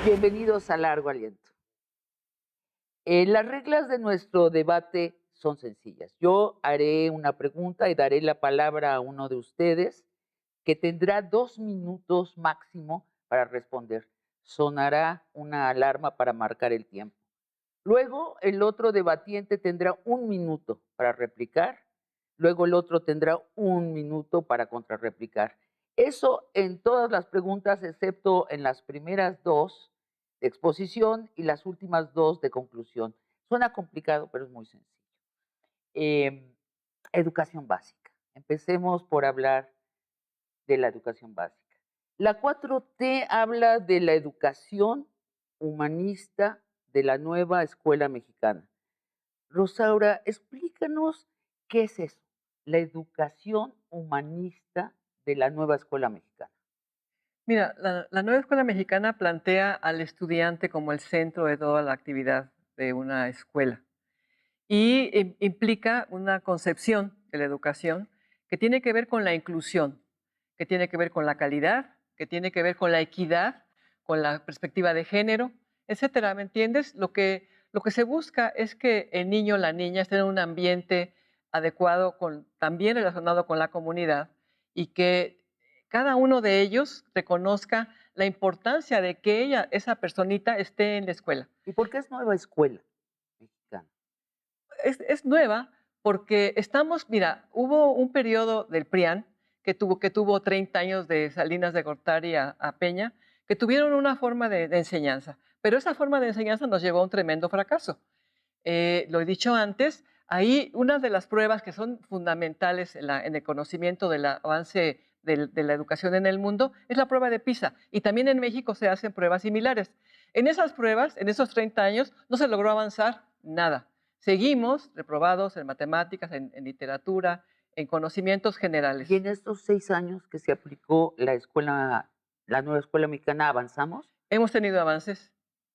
Bienvenidos a Largo Aliento. Las reglas de nuestro debate son sencillas. Yo haré una pregunta y daré la palabra a uno de ustedes que tendrá 2 minutos máximo para responder. Sonará una alarma para marcar el tiempo. Luego el otro debatiente tendrá 1 minuto para replicar. Luego el otro tendrá 1 minuto para contrarreplicar. Eso en todas las preguntas, excepto en las primeras dos de exposición y las últimas dos de conclusión. Suena complicado, pero es muy sencillo. Educación básica. Empecemos por hablar de la educación básica. La 4T habla de la educación humanista de la nueva escuela mexicana. Rosaura, explícanos qué es eso, la educación humanista de la nueva escuela mexicana. Mira, la nueva escuela mexicana plantea al estudiante como el centro de toda la actividad de una escuela y implica una concepción de la educación que tiene que ver con la inclusión, que tiene que ver con la calidad, que tiene que ver con la equidad, con la perspectiva de género, etcétera. ¿Me entiendes? Lo que se busca es que el niño o la niña esté en un ambiente adecuado, también relacionado con la comunidad, y que cada uno de ellos reconozca la importancia de que esa personita, esté en la escuela. ¿Y por qué es nueva escuela mexicana? Es nueva porque mira, hubo un periodo del PRIAN que tuvo 30 años de Salinas de Gortari a Peña, que tuvieron una forma de enseñanza, pero esa forma de enseñanza nos llevó a un tremendo fracaso. Lo he dicho antes, ahí una de las pruebas que son fundamentales en el conocimiento del avance de la educación en el mundo es la prueba de PISA, y también en México se hacen pruebas similares. En esas pruebas, en esos 30 años, no se logró avanzar nada. Seguimos reprobados en matemáticas, en literatura, en conocimientos generales. ¿Y en estos 6 años que se aplicó la nueva escuela mexicana, avanzamos? Hemos tenido avances.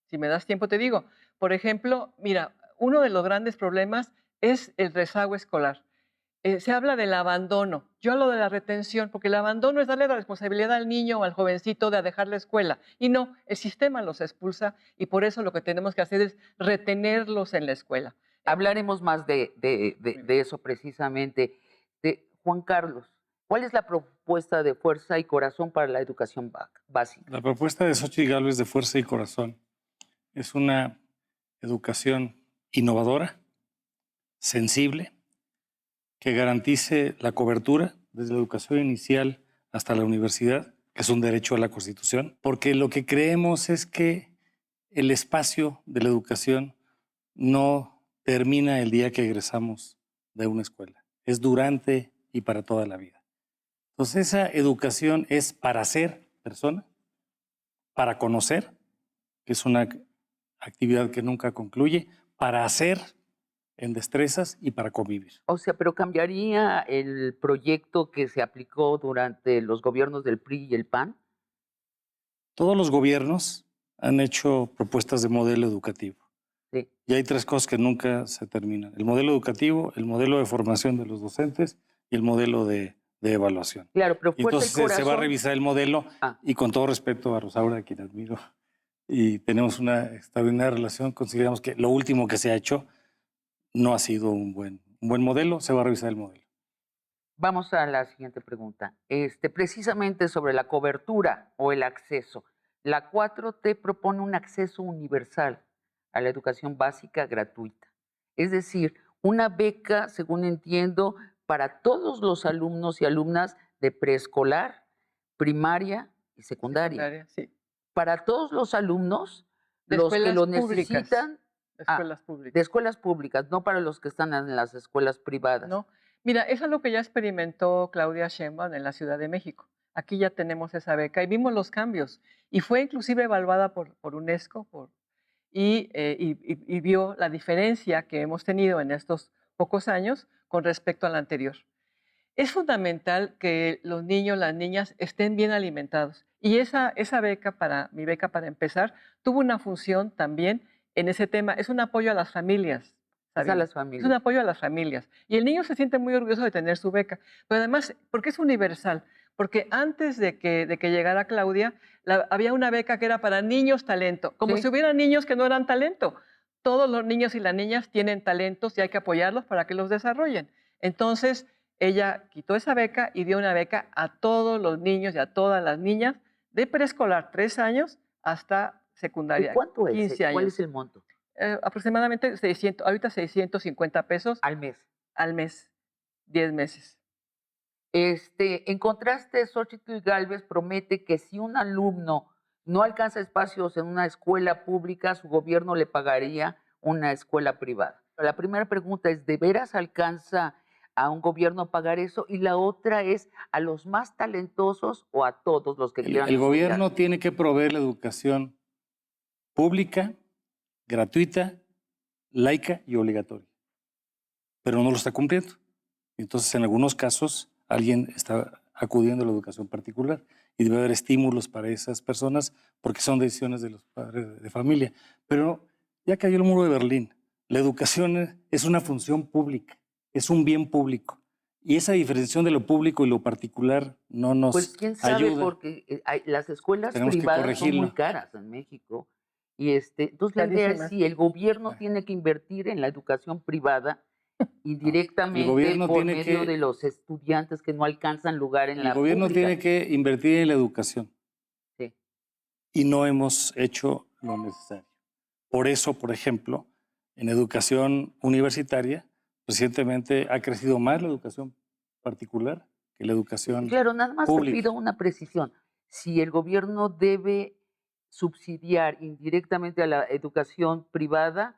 Si me das tiempo, te digo. Por ejemplo, mira, uno de los grandes problemas es el rezago escolar. Se habla del abandono. Yo hablo de la retención, porque el abandono es darle la responsabilidad al niño o al jovencito de dejar la escuela. Y no, el sistema los expulsa, y por eso lo que tenemos que hacer es retenerlos en la escuela. Hablaremos más de eso precisamente. Juan Carlos, ¿cuál es la propuesta de Fuerza y Corazón para la educación básica? La propuesta de Xóchitl Gálvez de Fuerza y Corazón es una educación innovadora, sensible, que garantice la cobertura desde la educación inicial hasta la universidad, que es un derecho a la Constitución, porque lo que creemos es que el espacio de la educación no termina el día que egresamos de una escuela, es durante y para toda la vida. Entonces esa educación es para ser persona, para conocer, que es una actividad que nunca concluye, para hacer en destrezas y para convivir. O sea, pero cambiaría el proyecto que se aplicó durante los gobiernos del PRI y el PAN. Todos los gobiernos han hecho propuestas de modelo educativo. Sí. Y hay 3 cosas que nunca se terminan: el modelo educativo, el modelo de formación de los docentes y el modelo de evaluación. Claro, pero Y Fuerza y entonces Corazón. se va a revisar el modelo, y con todo respeto a Rosaura, a quien admiro, y tenemos una extraordinaria relación, consideramos que lo último que se ha hecho no ha sido un buen modelo, se va a revisar el modelo. Vamos a la siguiente pregunta. Precisamente sobre la cobertura o el acceso. La 4T propone un acceso universal a la educación básica gratuita. Es decir, una beca, según entiendo, para todos los alumnos y alumnas de preescolar, primaria y secundaria. Sí. Para todos los alumnos, De los que escuelas lo públicas. necesitan. Escuelas públicas. De escuelas públicas, no para los que están en las escuelas privadas. No. Mira, eso es lo que ya experimentó Claudia Sheinbaum en la Ciudad de México. Aquí ya tenemos esa beca y vimos los cambios. Y fue inclusive evaluada por UNESCO y vio la diferencia que hemos tenido en estos pocos años con respecto a la anterior. Es fundamental que los niños, las niñas estén bien alimentados. Y esa beca, mi beca para empezar, tuvo una función también en ese tema. Es un apoyo a las familias. Es a las Es familias. un apoyo a las familias. Y el niño se siente muy orgulloso de tener su beca. Pero además, porque es universal, Porque antes de que llegara Claudia, había una beca que era para niños talento, como Sí. si hubiera niños que no eran talento. Todos los niños y las niñas tienen talentos y hay que apoyarlos para que los desarrollen. Entonces, ella quitó esa beca y dio una beca a todos los niños y a todas las niñas de preescolar, 3 años, hasta ¿Y secundaria, cuánto es? 15 ¿Cuál es años. el monto? Aproximadamente 600, ahorita 650 pesos Al mes. al mes, 10 meses. En contraste, Xóchitl Gálvez promete que si un alumno no alcanza espacios en una escuela pública, su gobierno le pagaría una escuela privada. La primera pregunta es, ¿de veras alcanza a un gobierno pagar eso? Y la otra es, ¿a los más talentosos o a todos los que quieran El estudiar? gobierno tiene que proveer la educación pública, gratuita, laica y obligatoria, pero no lo está cumpliendo. Entonces, en algunos casos, alguien está acudiendo a la educación particular y debe haber estímulos para esas personas porque son decisiones de los padres de familia. Pero ya cayó el muro de Berlín. La educación es una función pública, es un bien público. Y esa diferenciación de lo público y lo particular no nos Pues quién sabe, ayuda. porque las escuelas Tenemos que privadas son muy corregirlo. caras en México. Y entonces la idea es Carísimas. si el gobierno Ah. tiene que invertir en la educación privada El indirectamente gobierno por tiene medio de que, los estudiantes que no alcanzan lugar en el la gobierno pública. tiene que invertir en la educación Sí. y no hemos hecho lo necesario. Por eso, por ejemplo, en educación universitaria, recientemente ha crecido más la educación particular que la educación Claro, nada más te pública. pido una precisión. Si el gobierno debe subsidiar indirectamente a la educación privada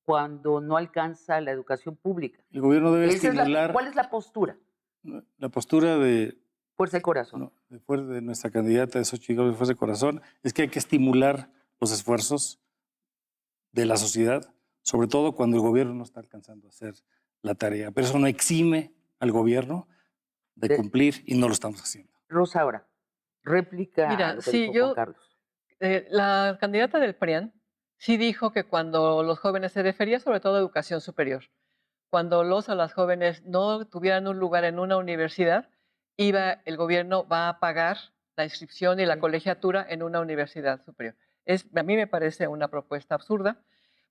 cuando no alcanza la educación pública. El gobierno debe Esa es estimular ¿cuál es la postura? la postura de, Fuerza de corazón. no, de nuestra candidata de Xochitl de Fuerza de Corazón, es que hay que estimular los esfuerzos de la sociedad, sobre todo cuando el gobierno no está alcanzando a hacer la tarea. Pero eso no exime al gobierno de cumplir y no lo estamos haciendo. Rosaura, réplica a Mira, lo que sí, dijo Juan Carlos. la candidata del PRIAN sí dijo que cuando los jóvenes, se refería sobre todo a educación superior, cuando los o las jóvenes no tuvieran un lugar en una universidad, el gobierno va a pagar la inscripción y la Sí. colegiatura en una universidad superior. A mí me parece una propuesta absurda,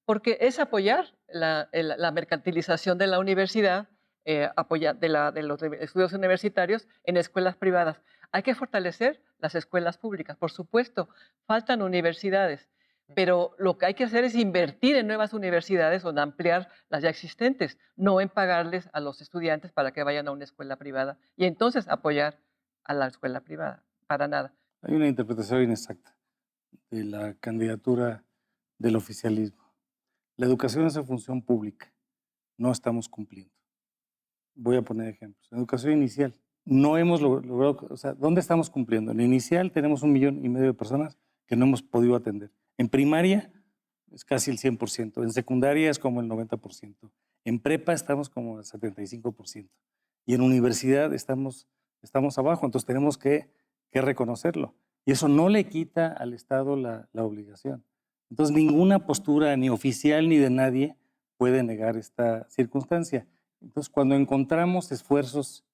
porque es apoyar la mercantilización de la universidad, de los estudios universitarios en escuelas privadas. Hay que fortalecer las escuelas públicas, por supuesto, faltan universidades, pero lo que hay que hacer es invertir en nuevas universidades o en ampliar las ya existentes, no en pagarles a los estudiantes para que vayan a una escuela privada y entonces apoyar a la escuela privada, para nada. Hay una interpretación inexacta de la candidatura del oficialismo. La educación es una función pública, no estamos cumpliendo. Voy a poner ejemplos. En educación inicial, no hemos logrado, o sea, ¿dónde estamos cumpliendo? En inicial tenemos 1,5 millones de personas que no hemos podido atender. En primaria es casi el 100%, en secundaria es como el 90%, en prepa estamos como el 75% y en universidad estamos abajo, entonces tenemos que reconocerlo. Y eso no le quita al Estado la obligación. Entonces ninguna postura ni oficial ni de nadie puede negar esta circunstancia. Entonces cuando encontramos esfuerzos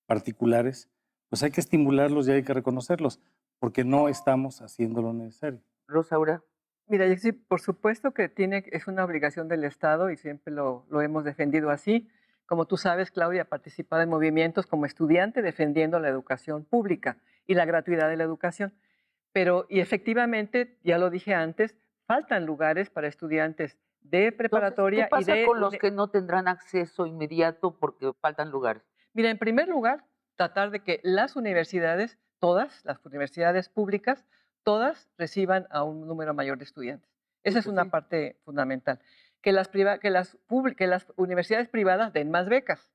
particulares, pues hay que estimularlos y hay que reconocerlos, porque no estamos haciendo lo necesario. Rosaura. Mira, yo sí, por supuesto que es una obligación del Estado y siempre lo hemos defendido así. Como tú sabes, Claudia ha participado en movimientos como estudiante defendiendo la educación pública y la gratuidad de la educación. Y efectivamente, ya lo dije antes, faltan lugares para estudiantes de Entonces, preparatoria ¿qué y pasa de... con los que no tendrán acceso inmediato porque faltan lugares? Mira, en primer lugar, tratar de que las universidades, todas las universidades públicas, todas reciban a un número mayor de estudiantes. Esa es pues una sí. parte fundamental. Que las universidades privadas den más becas.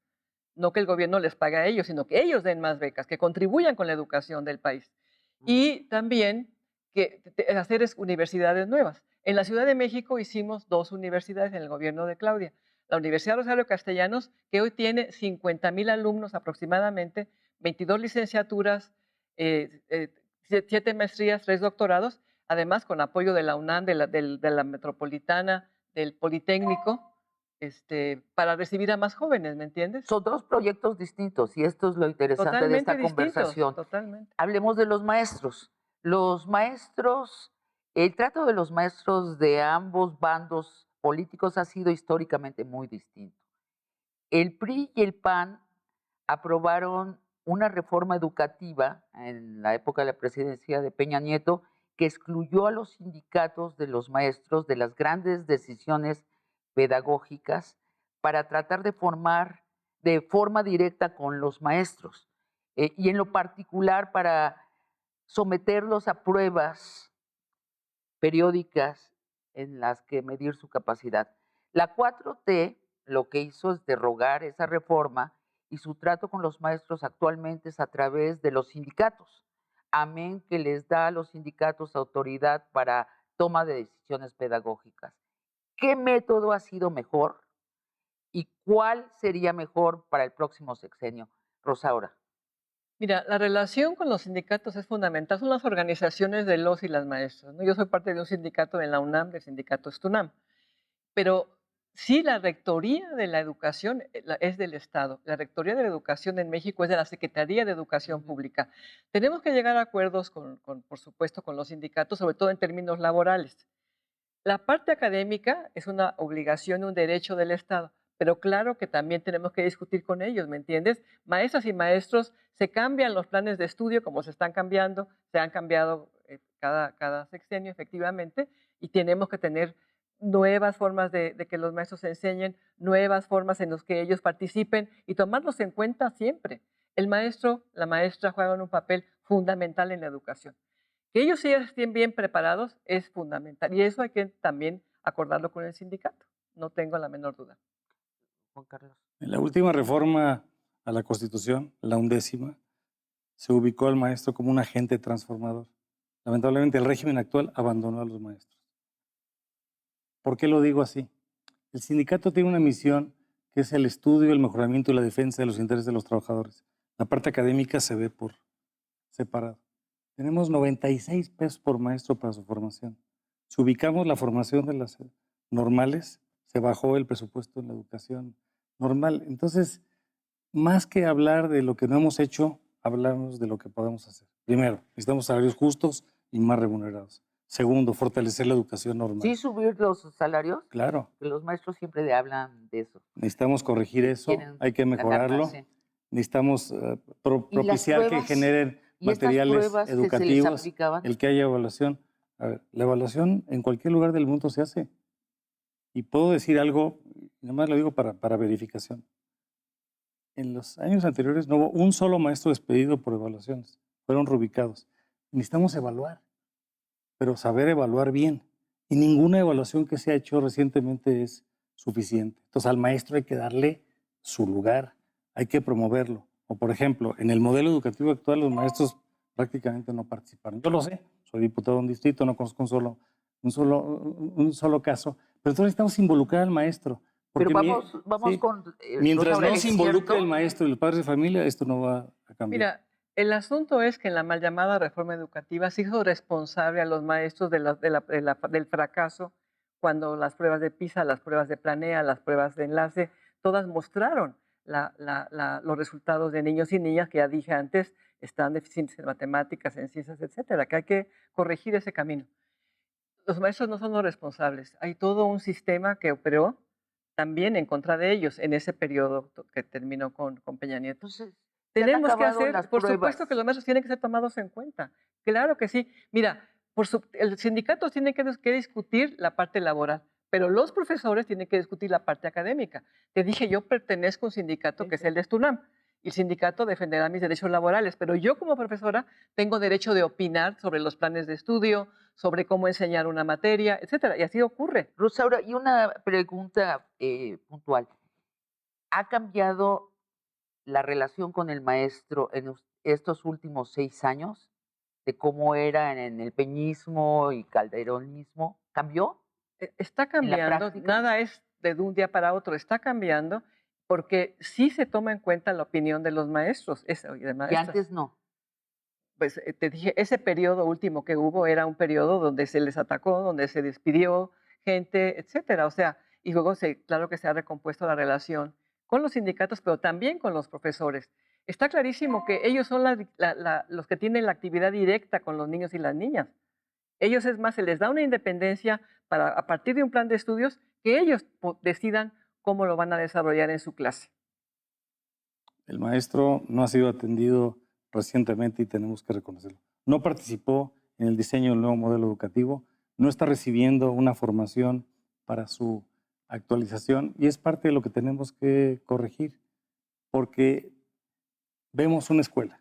No que el gobierno les pague a ellos, sino que ellos den más becas, que contribuyan con la educación del país. Y también hacer universidades nuevas. En la Ciudad de México hicimos 2 universidades en el gobierno de Claudia. La Universidad Rosario Castellanos, que hoy tiene 50,000 alumnos aproximadamente, 22 licenciaturas, 7 maestrías, 3 doctorados, además con apoyo de la UNAM, de la Metropolitana, del Politécnico, para recibir a más jóvenes, ¿me entiendes? Son dos proyectos distintos y esto es lo interesante de esta Totalmente distintos, conversación. totalmente. Hablemos de los maestros. Los maestros, el trato de los maestros de ambos bandos políticos ha sido históricamente muy distinto. El PRI y el PAN aprobaron una reforma educativa en la época de la presidencia de Peña Nieto que excluyó a los sindicatos de los maestros de las grandes decisiones pedagógicas para tratar de formar de forma directa con los maestros y en lo particular para someterlos a pruebas periódicas en las que medir su capacidad. La 4T lo que hizo es derogar esa reforma y su trato con los maestros actualmente es a través de los sindicatos. Amén que les da a los sindicatos autoridad para toma de decisiones pedagógicas. ¿Qué método ha sido mejor y cuál sería mejor para el próximo sexenio? Rosaura. Mira, la relación con los sindicatos es fundamental. Son las organizaciones de los y las maestras, ¿no? Yo soy parte de un sindicato en la UNAM, del sindicato Estunam. Pero sí, la rectoría de la educación es del Estado. La rectoría de la educación en México es de la Secretaría de Educación Pública. Tenemos que llegar a acuerdos, por supuesto, con los sindicatos, sobre todo en términos laborales. La parte académica es una obligación, un derecho del Estado, pero claro que también tenemos que discutir con ellos, ¿me entiendes? Maestras y maestros, se cambian los planes de estudio como se están cambiando, se han cambiado cada sexenio efectivamente, y tenemos que tener nuevas formas de que los maestros enseñen, nuevas formas en las que ellos participen y tomarlos en cuenta siempre. El maestro, la maestra juegan un papel fundamental en la educación. Que ellos sí estén bien preparados es fundamental y eso hay que también acordarlo con el sindicato, no tengo la menor duda. Juan Carlos. En la última reforma a la Constitución, la 11ª, se ubicó al maestro como un agente transformador. Lamentablemente el régimen actual abandonó a los maestros. ¿Por qué lo digo así? El sindicato tiene una misión que es el estudio, el mejoramiento y la defensa de los intereses de los trabajadores. La parte académica se ve por separado. Tenemos 96 pesos por maestro para su formación. Si ubicamos la formación de las normales, se bajó el presupuesto en la educación normal. Entonces, más que hablar de lo que no hemos hecho, hablamos de lo que podemos hacer. Primero, necesitamos salarios justos y más remunerados. Segundo, fortalecer la educación normal. ¿Sí subir los salarios? Claro. Los maestros siempre hablan de eso. Necesitamos corregir eso, hay que mejorarlo. Necesitamos propiciar que generen materiales educativos, el que haya evaluación. A ver, la evaluación en cualquier lugar del mundo se hace. Y puedo decir algo, nada más lo digo para verificación. En los años anteriores no hubo un solo maestro despedido por evaluaciones. Fueron reubicados. Necesitamos evaluar, pero saber evaluar bien. Y ninguna evaluación que se ha hecho recientemente es suficiente. Entonces al maestro hay que darle su lugar, hay que promoverlo. O por ejemplo, en el modelo educativo actual los maestros prácticamente no participaron. Yo lo sé, soy diputado de un distrito, no conozco un solo caso, pero entonces necesitamos involucrar al maestro. Pero vamos sí, con... mientras no se involucre el maestro y los padres de familia, esto no va a cambiar. Mira, el asunto es que en la mal llamada reforma educativa se hizo responsable a los maestros del fracaso cuando las pruebas de PISA, las pruebas de Planea, las pruebas de enlace, todas mostraron los resultados de niños y niñas que ya dije antes están deficientes en matemáticas, en ciencias, etcétera, que hay que corregir ese camino. Los maestros no son los responsables. Hay todo un sistema que operó también en contra de ellos en ese periodo que terminó con Peña Nieto. Entonces, tenemos que hacer, por supuesto que los maestros tienen que ser tomados en cuenta. Claro que sí. Mira, el sindicato tiene que discutir la parte laboral, pero los profesores tienen que discutir la parte académica. Te dije, yo pertenezco a un sindicato que es el de Estunam. Y el sindicato defenderá mis derechos laborales, pero yo como profesora tengo derecho de opinar sobre los planes de estudio, sobre cómo enseñar una materia, etcétera. Y así ocurre. Rosaura, y una pregunta puntual. ¿Ha cambiado la relación con el maestro en estos últimos 6 años? ¿De cómo era en el peñismo y calderonismo? ¿Cambió? Está cambiando. Nada es de un día para otro. Está cambiando. Porque sí se toma en cuenta la opinión de los maestros. Y antes no. Pues te dije, ese periodo último que hubo era un periodo donde se les atacó, donde se despidió gente, etcétera. O sea, y luego claro que se ha recompuesto la relación con los sindicatos, pero también con los profesores. Está clarísimo que ellos son los que tienen la actividad directa con los niños y las niñas. Ellos, es más, se les da una independencia para, a partir de un plan de estudios, que ellos decidan cómo lo van a desarrollar en su clase. El maestro no ha sido atendido recientemente y tenemos que reconocerlo. No participó en el diseño del nuevo modelo educativo, no está recibiendo una formación para su actualización y es parte de lo que tenemos que corregir, porque vemos una escuela.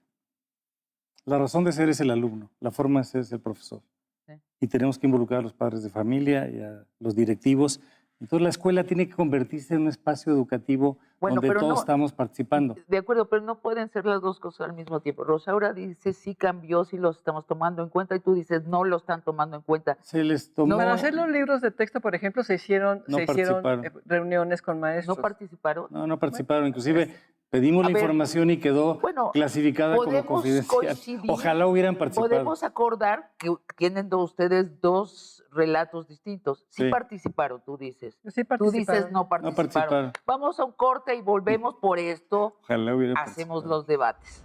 La razón de ser es el alumno, la forma de ser es el profesor. Sí. Y tenemos que involucrar a los padres de familia y a los directivos. Entonces la escuela tiene que convertirse en un espacio educativo donde todos estamos participando. De acuerdo, pero no pueden ser las dos cosas al mismo tiempo. Rosaura dice sí cambió, sí los estamos tomando en cuenta, y tú dices no lo están tomando en cuenta. Se les tomó... Para hacer los libros de texto, por ejemplo, se hicieron reuniones con maestros. ¿No participaron? No participaron. Inclusive pedimos la información y quedó clasificada como confidencial. Ojalá hubieran participado. Podemos acordar que tienen ustedes dos relatos distintos. Sí, participaron, tú dices. Sí participaron. Tú dices no participaron. Vamos a un corte y volvemos por esto. Ojalá hubieran hacemos los debates.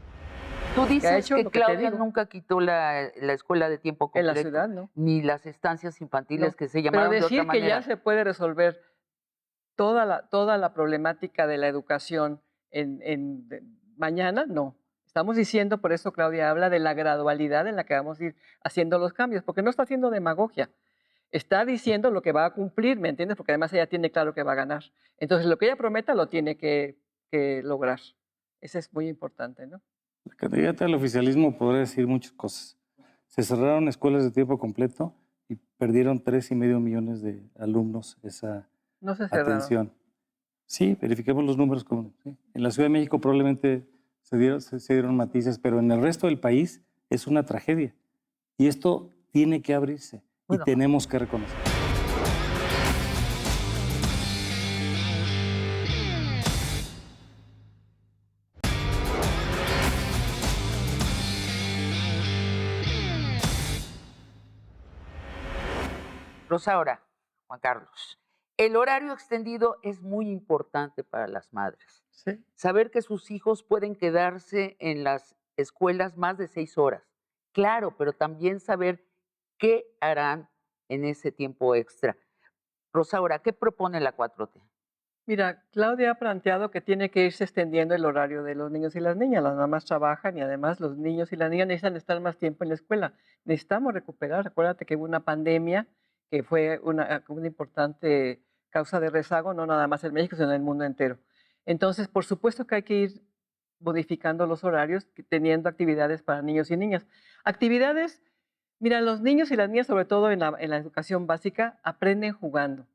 Tú dices que Claudia nunca quitó la escuela de tiempo completo. En la ciudad, ¿no? Ni las estancias infantiles que se llamaban de otra manera. Pero decir que ya se puede resolver toda la problemática de la educación mañana, no. Estamos diciendo, por eso Claudia habla de la gradualidad en la que vamos a ir haciendo los cambios, porque no está haciendo demagogia. Está diciendo lo que va a cumplir, ¿me entiendes? Porque además ella tiene claro que va a ganar. Entonces, lo que ella prometa lo tiene que lograr. Eso es muy importante, ¿no? La candidata al oficialismo podrá decir muchas cosas. Se cerraron escuelas de tiempo completo y perdieron 3,5 millones de alumnos esa atención. Sí, verifiquemos los números. Sí. En la Ciudad de México probablemente se dieron matices, pero en el resto del país es una tragedia. Y esto tiene que abrirse y tenemos que reconocerlo. Rosaura, Juan Carlos, el horario extendido es muy importante para las madres. Sí. Saber que sus hijos pueden quedarse en las escuelas más de 6 horas. Claro, pero también saber qué harán en ese tiempo extra. Rosaura, ¿qué propone la 4T? Mira, Claudia ha planteado que tiene que irse extendiendo el horario de los niños y las niñas. Las mamás trabajan y además los niños y las niñas necesitan estar más tiempo en la escuela. Necesitamos recuperar. Acuérdate que hubo una pandemia que fue una importante causa de rezago, no nada más en México, sino en el mundo entero. Entonces, por supuesto que hay que ir modificando los horarios, teniendo actividades para niños y niñas. Actividades, mira, los niños y las niñas, sobre todo en la educación básica, aprenden jugando.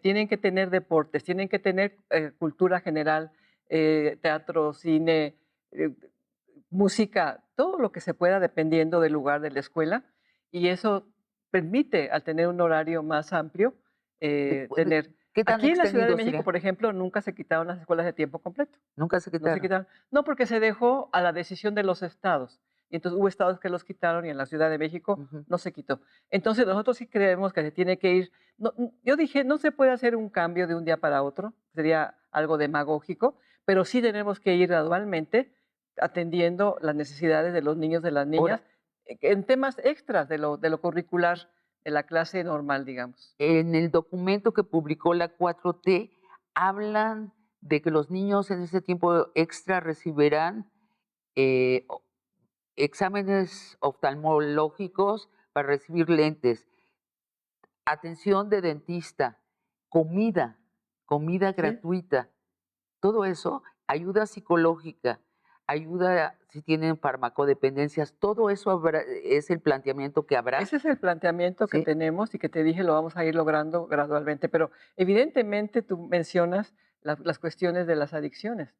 Tienen que tener deportes, tienen que tener cultura general, teatro, cine, música, todo lo que se pueda dependiendo del lugar de la escuela. Y eso permite, al tener un horario más amplio, tener... Aquí en la Ciudad de México, por ejemplo, nunca se quitaron las escuelas de tiempo completo. ¿Nunca se quitaron? No se quitaron. No, porque se dejó a la decisión de los estados. Y entonces hubo estados que los quitaron y en la Ciudad de México no se quitó. Entonces nosotros sí creemos que se tiene que ir. No, yo dije, no se puede hacer un cambio de un día para otro, sería algo demagógico, pero sí tenemos que ir gradualmente atendiendo las necesidades de los niños, de las niñas, en temas extras de lo curricular, de la clase normal, digamos. En el documento que publicó la 4T, hablan de que los niños en ese tiempo extra recibirán exámenes oftalmológicos para recibir lentes, atención de dentista, comida gratuita. Todo eso, ayuda psicológica, ayuda si tienen farmacodependencias, todo eso es el planteamiento que habrá. Ese es el planteamiento que tenemos y que te dije lo vamos a ir logrando gradualmente, pero evidentemente tú mencionas las cuestiones de las adicciones.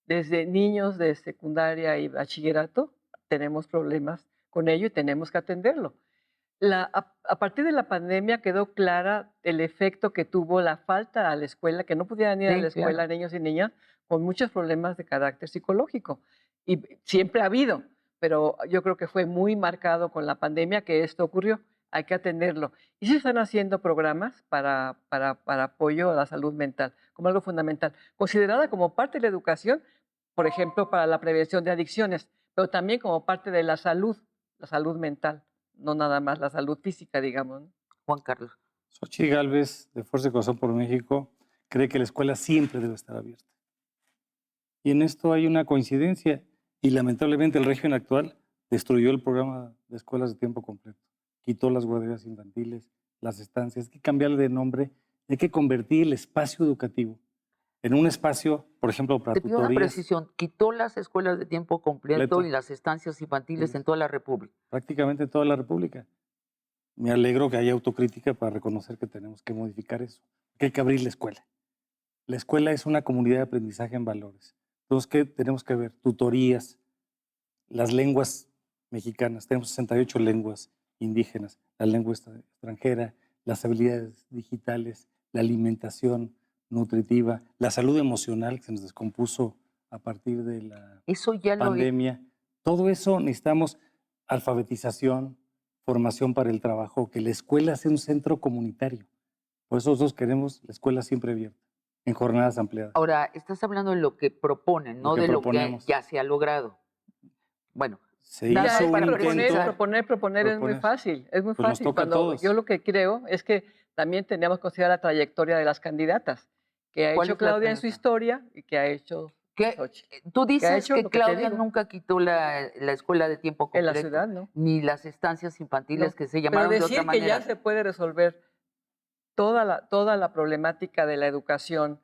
Desde niños de secundaria y bachillerato tenemos problemas con ello y tenemos que atenderlo. A partir de la pandemia quedó clara el efecto que tuvo la falta a la escuela, que no pudieran ir a la escuela niños y niñas con muchos problemas de carácter psicológico. Y siempre ha habido, pero yo creo que fue muy marcado con la pandemia que esto ocurrió. hay que atenderlo. Y se están haciendo programas para apoyo a la salud mental, como algo fundamental, considerada como parte de la educación, por ejemplo, para la prevención de adicciones, pero también como parte de la salud mental, no nada más la salud física, digamos, ¿no? Juan Carlos. Xochitl Gálvez, de Fuerza y Corazón por México, cree que la escuela siempre debe estar abierta. Y en esto hay una coincidencia, y lamentablemente el régimen actual destruyó el programa de escuelas de tiempo completo, quitó las guarderías infantiles, las estancias, hay que cambiarle de nombre, hay que convertir el espacio educativo en un espacio, por ejemplo, para Te pido una tutorías. precisión. Quitó las escuelas de tiempo completo y las estancias infantiles en toda la República. Prácticamente en toda la República. Me alegro que haya autocrítica para reconocer que tenemos que modificar eso, que hay que abrir la escuela. La escuela es una comunidad de aprendizaje en valores. Entonces, ¿qué tenemos que ver? Tutorías, las lenguas mexicanas, tenemos 68 lenguas indígenas, la lengua extranjera, las habilidades digitales, la alimentación nutritiva, la salud emocional que se nos descompuso a partir de la Eso ya pandemia. Todo eso necesitamos alfabetización, formación para el trabajo, que la escuela sea un centro comunitario. Por eso nosotros queremos la escuela siempre abierta, en jornadas ampliadas. Ahora, estás hablando de lo que proponen, no de lo que ya se ha logrado. Bueno, se hizo un intento. Proponer es muy fácil, es muy pues fácil. Nos toca a todos. Yo lo que creo es que también tenemos que considerar la trayectoria de las candidatas, que ha hecho Claudia en su historia y que ha hecho Xochitl. Tú dices que Claudia nunca quitó la escuela de tiempo completo. En la ciudad, ¿no? Ni las estancias infantiles que se llamaron pero de otra manera. Que ya se puede resolver toda la problemática de la educación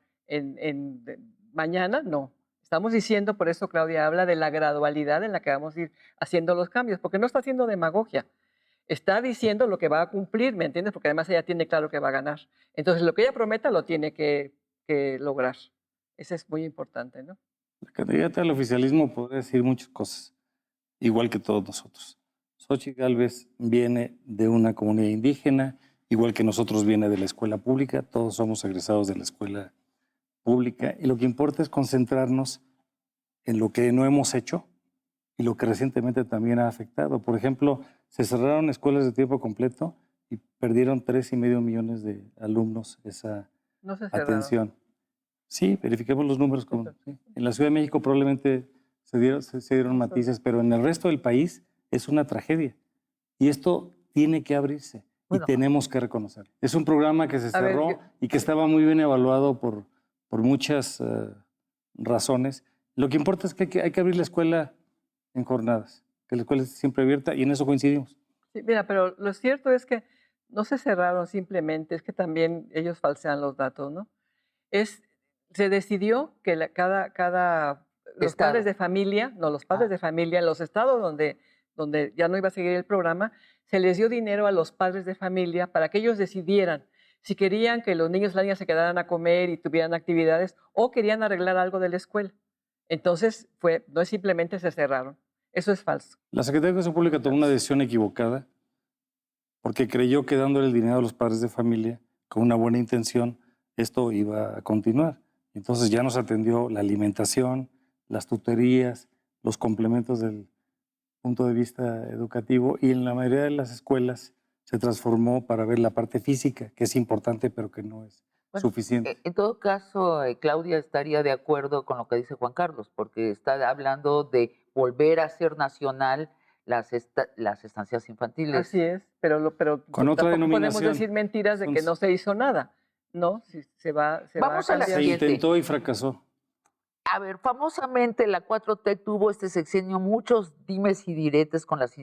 mañana, no. Estamos diciendo, por eso Claudia habla de la gradualidad en la que vamos a ir haciendo los cambios, porque no está haciendo demagogia. Está diciendo lo que va a cumplir, ¿me entiendes? Porque además ella tiene claro que va a ganar. Entonces, lo que ella prometa lo tiene que lograr. Eso es muy importante, ¿no? La candidata al oficialismo puede decir muchas cosas, igual que todos nosotros. Xochitl Gálvez viene de una comunidad indígena, igual que nosotros viene de la escuela pública, todos somos egresados de la escuela pública, y lo que importa es concentrarnos en lo que no hemos hecho y lo que recientemente también ha afectado. Por ejemplo, se cerraron escuelas de tiempo completo y perdieron 3,5 millones de alumnos esa atención. Sí, verifiquemos los números. Sí. En la Ciudad de México probablemente se dieron matices, pero en el resto del país es una tragedia. Y esto tiene que abrirse y tenemos que reconocer. Es un programa que se cerró y que estaba muy bien evaluado por muchas razones. Lo que importa es que hay que abrir la escuela en jornadas, que la escuela esté siempre abierta, y en eso coincidimos. Sí, mira, pero lo cierto es que no se cerraron simplemente, es que también ellos falsean los datos, ¿no? Se decidió que los padres de familia, en los estados donde ya no iba a seguir el programa, se les dio dinero a los padres de familia para que ellos decidieran si querían que los niños y las niñas se quedaran a comer y tuvieran actividades o querían arreglar algo de la escuela. Entonces, no es simplemente se cerraron. Eso es falso. La Secretaría de Educación Pública tomó una decisión equivocada porque creyó que dándole el dinero a los padres de familia con una buena intención, esto iba a continuar. Entonces ya nos atendió la alimentación, las tutorías, los complementos del punto de vista educativo, y en la mayoría de las escuelas se transformó para ver la parte física, que es importante, pero que no es suficiente. En todo caso, Claudia estaría de acuerdo con lo que dice Juan Carlos, porque está hablando de volver a ser nacional las estancias infantiles. Así es, pero con otra denominación. Podemos decir mentiras de que no se hizo nada. No, si Vamos a la se intentó y fracasó. A ver, famosamente la 4T tuvo este sexenio muchos dimes y diretes con las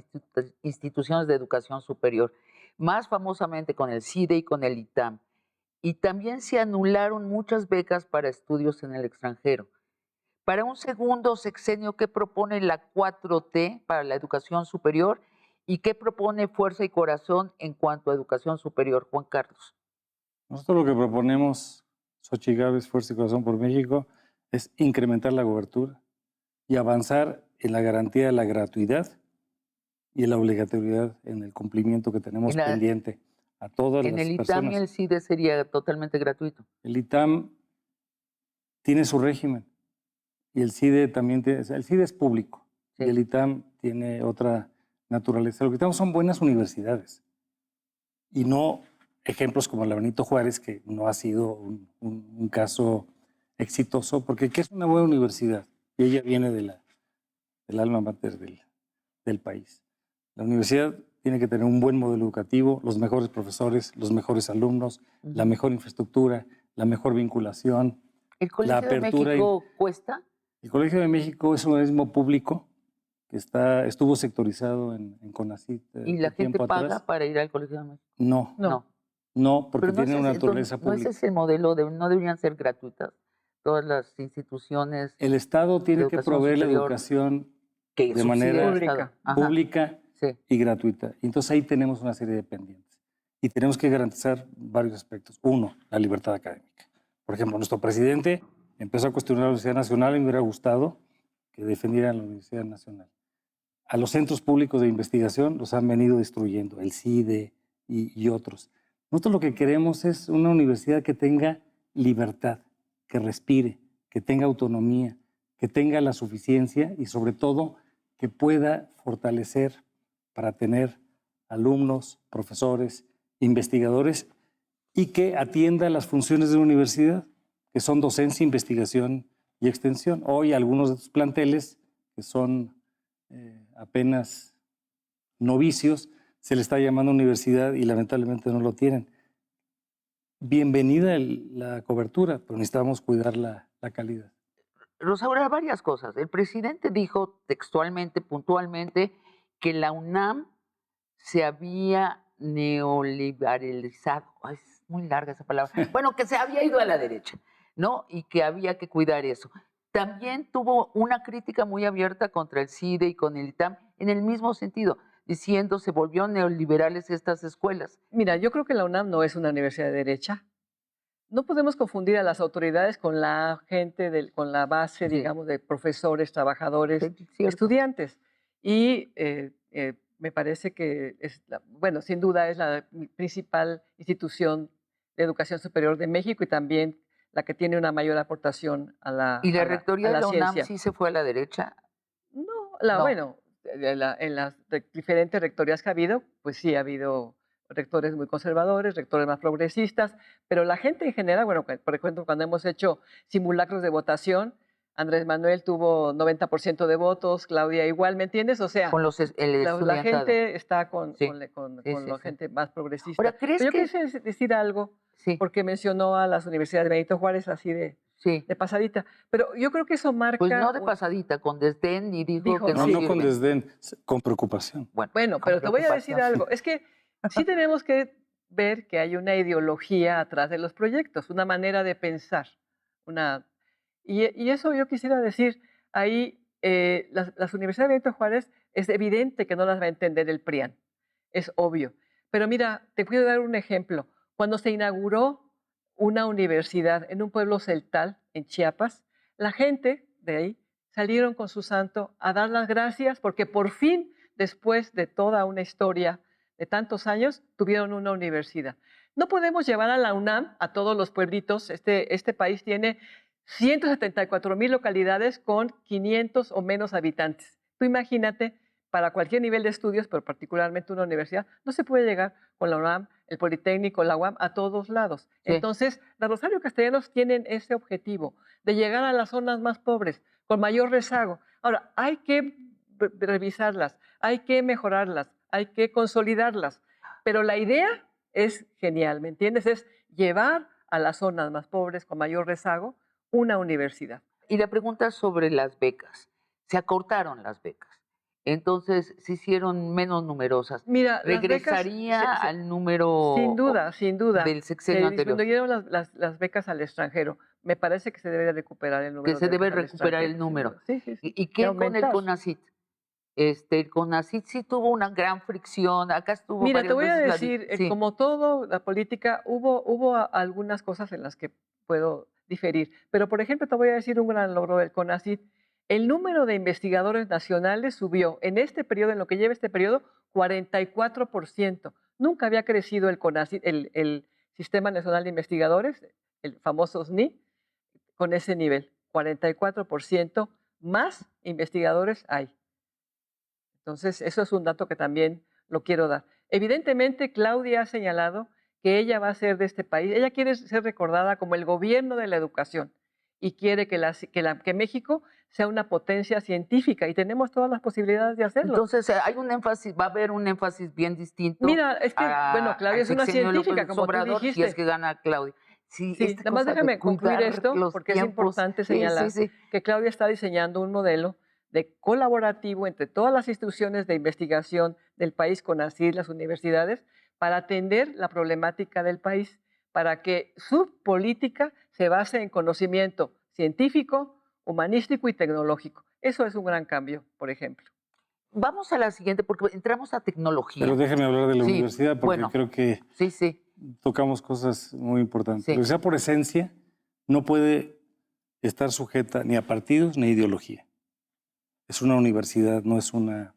instituciones de educación superior, más famosamente con el CIDE y con el ITAM. Y también se anularon muchas becas para estudios en el extranjero. Para un segundo sexenio, ¿qué propone la 4T para la educación superior? ¿Y qué propone Fuerza y Corazón en cuanto a educación superior, Juan Carlos? Nosotros lo que proponemos, Xochitl Gálvez, Fuerza y Corazón por México, es incrementar la cobertura y avanzar en la garantía de la gratuidad y en la obligatoriedad en el cumplimiento que tenemos pendiente a todas las personas. En el ITAM y el CIDE sería totalmente gratuito. El ITAM tiene su régimen y el CIDE también tiene. El CIDE es público y el ITAM tiene otra naturaleza. Lo que tenemos son buenas universidades. y no ejemplos como la Benito Juárez, que no ha sido un caso exitoso, porque ¿qué es una buena universidad? Y ella viene del alma mater del país. La universidad tiene que tener un buen modelo educativo, los mejores profesores, los mejores alumnos, la mejor infraestructura, la mejor vinculación, ¿El la Colegio de apertura. México cuesta? El Colegio de México es un organismo público que estuvo sectorizado en CONACYT ¿Y la de gente tiempo paga atrás. para ir al Colegio de México? No, No. no, porque Pero no tiene ese una es, entonces, naturaleza no ese pública. es el modelo, no deberían ser gratuitas todas las instituciones El Estado de tiene que educación proveer la superior educación que de subsidia manera el Estado. Pública. Ajá, pública sí. y gratuita. Y entonces ahí tenemos una serie de pendientes. Y tenemos que garantizar varios aspectos. Uno, la libertad académica. Por ejemplo, nuestro presidente empezó a cuestionar la Universidad Nacional y me hubiera gustado que defendieran la Universidad Nacional. A los centros públicos de investigación los han venido destruyendo, el CIDE y otros. Nosotros lo que queremos es una universidad que tenga libertad, que respire, que tenga autonomía, que tenga la suficiencia y sobre todo que pueda fortalecer para tener alumnos, profesores, investigadores y que atienda las funciones de la universidad, que son docencia, investigación y extensión. Hoy algunos de estos planteles, que son apenas novicios, se le está llamando universidad y lamentablemente no lo tienen. Bienvenida la cobertura, pero necesitamos cuidar la calidad. Rosaura, varias cosas. El presidente dijo textualmente, puntualmente, que la UNAM se había neoliberalizado. Ay, es muy larga esa palabra. Bueno, que se había ido a la derecha, ¿no? Y que había que cuidar eso. También tuvo una crítica muy abierta contra el CIDE y con el ITAM en el mismo sentido, diciendo se volvió neoliberales estas escuelas. Mira, yo creo que la UNAM no es una universidad de derecha. No podemos confundir a las autoridades con la gente, con la base, Sí. digamos, de profesores, trabajadores, Sí, cierto. estudiantes. Y me parece que, bueno, sin duda es la principal institución de educación superior de México y también la que tiene una mayor aportación a ¿Y la a rectoría de la la UNAM ciencia. sí se fue a la derecha? No, No. bueno, en las diferentes rectorías que ha habido, pues sí ha habido rectores muy conservadores, rectores más progresistas, pero la gente en general, bueno, por ejemplo, cuando hemos hecho simulacros de votación, Andrés Manuel tuvo 90% de votos, Claudia igual, ¿me entiendes? O sea, Con el la estudiantado. gente está con Sí, con la sí. gente más progresista. Ahora, ¿crees Pero yo que...? quise decir algo, Sí, porque mencionó a las universidades de Benito Juárez así sí. de pasadita, pero yo creo que eso marca... Pues no de pasadita, con desdén, y dijo Dijo, que no No, sí. no con sirven. desdén, con preocupación. Bueno, con pero te voy a decir preocupación. algo. Es que sí tenemos que ver que hay una ideología atrás de los proyectos, una manera de pensar. Y eso yo quisiera decir, ahí las universidades de Benito Juárez es evidente que no las va a entender el PRIAN, es obvio. Pero mira, te puedo dar un ejemplo. Cuando se inauguró una universidad en un pueblo celtal, en Chiapas, la gente de ahí salieron con su santo a dar las gracias porque por fin, después de toda una historia de tantos años, tuvieron una universidad. No podemos llevar a la UNAM a todos los pueblitos. Este país tiene 174,000 localidades con 500 o menos habitantes. Tú imagínate, para cualquier nivel de estudios, pero particularmente una universidad, no se puede llegar con la UNAM, el Politécnico, la UAM, a todos lados. Sí. Entonces, la Rosario Castellanos tienen ese objetivo de llegar a las zonas más pobres, con mayor rezago. Ahora, hay que revisarlas, hay que mejorarlas, hay que consolidarlas, pero la idea es genial, ¿me entiendes? Es llevar a las zonas más pobres, con mayor rezago, una universidad. Y la pregunta sobre las becas. Se acortaron las becas. Entonces se hicieron menos numerosas. Mira, las becas ¿Regresaría al número sin duda, del se sexenio anterior? disminuyeron las becas al extranjero. Me parece que se debe de recuperar el número Que se de debe becas al recuperar el extranjero, sin número. duda. Sí, sí, sí. ¿Y Y qué con el aumentar. CONACYT? El CONACYT sí tuvo una gran fricción. Acá estuvo Mira, te varias voy a veces decir, sí. como todo, la política, hubo algunas cosas en las que puedo diferir. Pero, por ejemplo, te voy a decir un gran logro del CONACYT. El número de investigadores nacionales subió en este periodo, en lo que lleva este periodo, 44%. Nunca había crecido el CONACYT, el Sistema Nacional de Investigadores, el famoso SNI, con ese nivel. 44% más investigadores hay. Entonces, eso es un dato que también lo quiero dar. Evidentemente, Claudia ha señalado que ella va a ser de este país, ella quiere ser recordada como el gobierno de la educación y quiere que México sea una potencia científica y tenemos todas las posibilidades de hacerlo. Entonces, hay un énfasis, va a haber un énfasis bien distinto. Mira, es que, bueno, Claudia al es una sexenio de López científica, como tú Obrador, si dijiste. es que gana Claudia. Sí, Sí, esta nada más cosa de déjame concluir cuidar esto, los porque es tiempos. importante Sí, señalar sí, sí. que Claudia está diseñando un modelo de colaborativo entre todas las instituciones de investigación del país, con así las universidades, para atender la problemática del país, para que su política se base en conocimiento científico, humanístico y tecnológico. Eso es un gran cambio, por ejemplo. Vamos a la siguiente, porque entramos a tecnología. Pero déjeme hablar de la Sí, universidad porque bueno, creo que sí, sí. tocamos cosas muy importantes. Sí. La universidad, por esencia, no puede estar sujeta ni a partidos ni a ideología. Es una universidad, no es una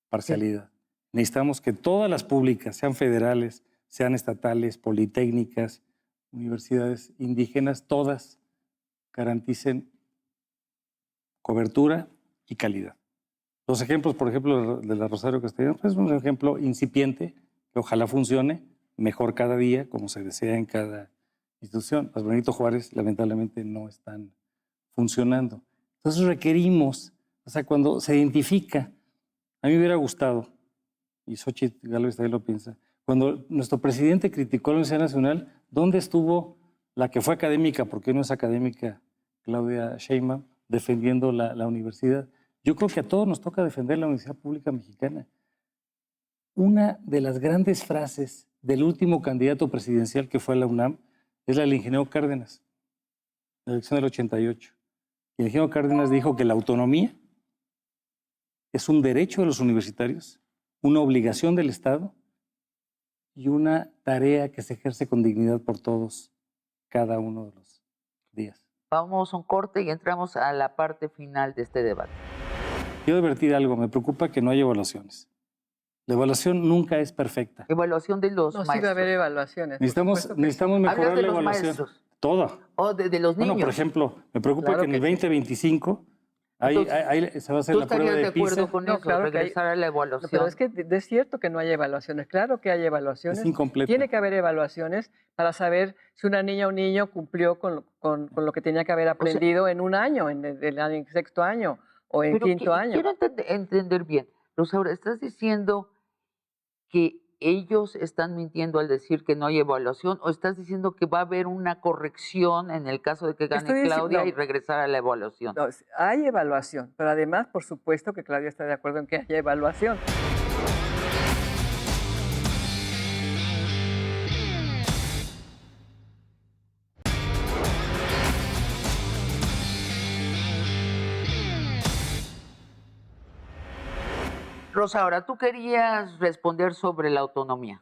parcialidad. Necesitamos que todas las públicas, sean federales, sean estatales, politécnicas, universidades indígenas, todas garanticen cobertura y calidad. Los ejemplos, por ejemplo, de la Rosario Castellanos, es un ejemplo incipiente que ojalá funcione mejor cada día, como se desea en cada institución. Las Benito Juárez, lamentablemente, no están funcionando. Entonces requerimos, o sea, cuando se identifica, a mí me hubiera gustado, y Xochitl Gálvez también lo piensa, cuando nuestro presidente criticó a la Universidad Nacional, ¿dónde estuvo la que fue académica, porque no es académica, Claudia Sheinbaum, defendiendo la universidad? Yo creo que a todos nos toca defender la Universidad Pública Mexicana. Una de las grandes frases del último candidato presidencial que fue a la UNAM es la del ingeniero Cárdenas, en la elección del 88. El ingeniero Cárdenas dijo que la autonomía es un derecho de los universitarios, una obligación del Estado y una tarea que se ejerce con dignidad por todos cada uno de los días. Vamos a un corte y entramos a la parte final de este debate. Quiero advertir algo, me preocupa que no haya evaluaciones. La evaluación nunca es perfecta. Evaluación de los No, sí maestros. va a haber evaluaciones. Necesitamos Hablas mejorar de la los evaluación. maestros. Toda. O de los niños. Bueno, por ejemplo, me preocupa Claro que en el que sí. 2025 Entonces, se va a hacer ¿tú la prueba estarías de de acuerdo PISA. con No, eso? claro que hay- Regresar a la No, evaluación. pero es que es cierto que no hay evaluaciones. Claro que hay evaluaciones. Es incompleta. Tiene que haber evaluaciones para saber si una niña o un niño cumplió con lo que tenía que haber aprendido en un año, en el sexto año o en Pero quinto año. quiero entender bien. Rosaura, ¿estás diciendo que ellos están mintiendo al decir que no hay evaluación o estás diciendo que va a haber una corrección en el caso de que gane Estoy Claudia no. y regresar a la evaluación? No, hay evaluación, pero además, por supuesto que Claudia está de acuerdo en que haya evaluación. Rosaura, tú querías responder sobre la autonomía.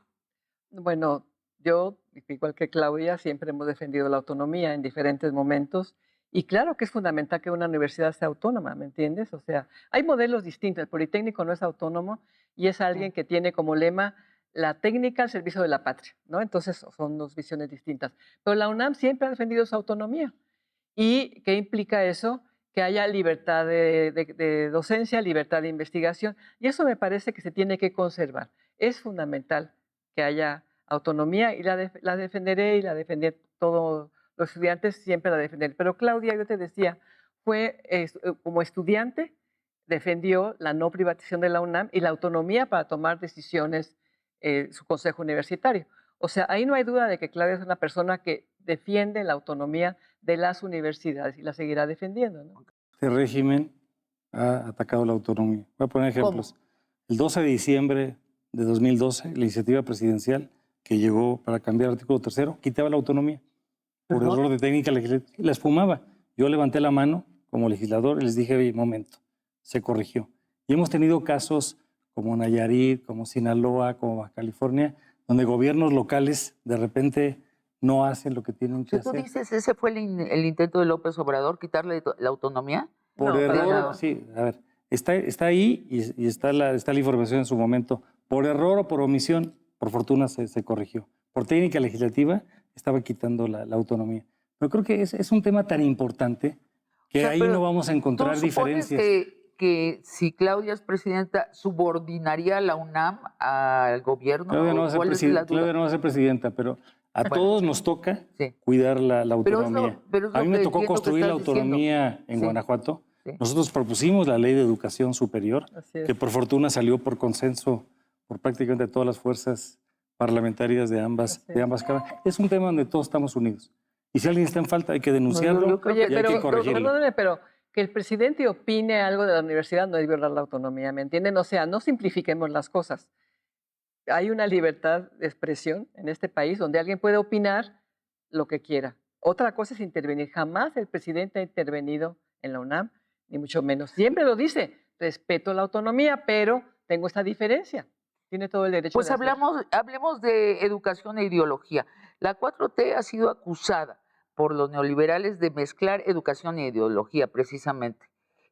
Bueno, yo, igual que Claudia, siempre hemos defendido la autonomía en diferentes momentos. Y claro que es fundamental que una universidad sea autónoma, ¿me entiendes? O sea, hay modelos distintos. El Politécnico no es autónomo y es alguien que tiene como lema la técnica al servicio de la patria, ¿no? Entonces son dos visiones distintas. Pero la UNAM siempre ha defendido su autonomía. ¿Y qué implica eso? Que haya libertad de docencia, libertad de investigación. Y eso me parece que se tiene que conservar. Es fundamental que haya autonomía y la defenderé y la defenderé todos los estudiantes, siempre la defenderé. Pero Claudia, yo te decía, como estudiante, defendió la no privatización de la UNAM y la autonomía para tomar decisiones, su consejo universitario. O sea, ahí no hay duda de que Claudia es una persona que defiende la autonomía de las universidades y la seguirá defendiendo, ¿no? Este régimen ha atacado la autonomía. Voy a poner ejemplos. ¿Cómo? El 12 de diciembre de 2012, la iniciativa presidencial que llegó para cambiar el artículo 3 quitaba la autonomía por ¿Perdón? error de técnica legislativa. La esfumaba. Yo levanté la mano como legislador y les dije, oye, momento, se corrigió. Y hemos tenido casos como Nayarit, como Sinaloa, como Baja California, donde gobiernos locales de repente no hacen lo que tienen que ¿Tú hacer. dices ese fue el intento de López Obrador, quitarle la autonomía? Por No, para error, nada. sí, a ver, está ahí y está la información en su momento. Por error o por omisión, por fortuna se corrigió. Por técnica legislativa estaba quitando la autonomía. Pero creo que es un tema tan importante que O sea, ahí pero no vamos a encontrar ¿tú supones diferencias. que si Claudia es presidenta, subordinaría a la UNAM al gobierno. Claudia no va a ser, Claudia no va a ser presidenta, pero a todos nos toca cuidar la autonomía. Pero a mí me tocó construir la autonomía en Guanajuato. Sí. Nosotros propusimos la Ley de Educación Superior, que por fortuna salió por consenso por prácticamente todas las fuerzas parlamentarias de ambas cámaras. Es un tema donde todos estamos unidos. Y si alguien está en falta, hay que denunciarlo y hay que corregirlo. Perdóneme, pero que el presidente opine algo de la universidad no es violar la autonomía, ¿me entienden? O sea, no simplifiquemos las cosas. Hay una libertad de expresión en este país donde alguien puede opinar lo que quiera. Otra cosa es intervenir. Jamás el presidente ha intervenido en la UNAM, ni mucho menos. Siempre lo dice, respeto la autonomía, pero tengo esta diferencia. Tiene todo el derecho. Pues hablemos de educación e ideología. La 4T ha sido acusada por los neoliberales de mezclar educación e ideología, precisamente.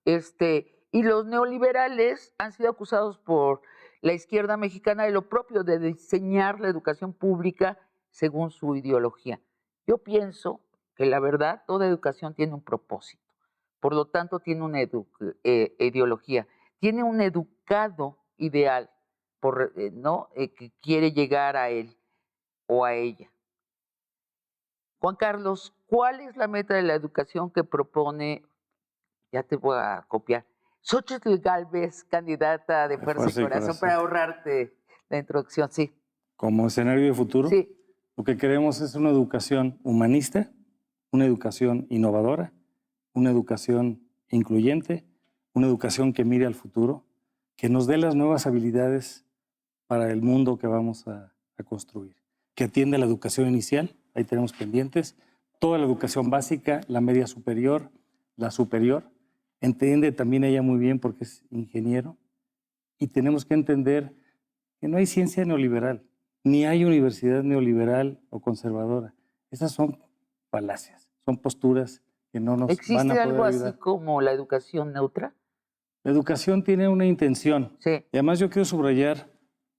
Y los neoliberales han sido acusados por la izquierda mexicana de lo propio, de diseñar la educación pública según su ideología. Yo pienso que la verdad, toda educación tiene un propósito, por lo tanto tiene una ideología, tiene un educado ideal, que quiere llegar a él o a ella. Juan Carlos, ¿cuál es la meta de la educación que propone, ya te voy a copiar, Xóchitl Gálvez, candidata de Fuerza y Corazón, para ahorrarte la introducción? Sí. Como escenario de futuro, sí. Lo que queremos es una educación humanista, una educación innovadora, una educación incluyente, una educación que mire al futuro, que nos dé las nuevas habilidades para el mundo que vamos a construir, que atienda la educación inicial, ahí tenemos pendientes, toda la educación básica, la media superior, la superior, entiende también ella muy bien porque es ingeniero, y tenemos que entender que no hay ciencia neoliberal, ni hay universidad neoliberal o conservadora. Esas son falacias, son posturas que no nos van a poder ayudar. ¿Existe algo así como la educación neutra? La educación tiene una intención. Sí. Y además yo quiero subrayar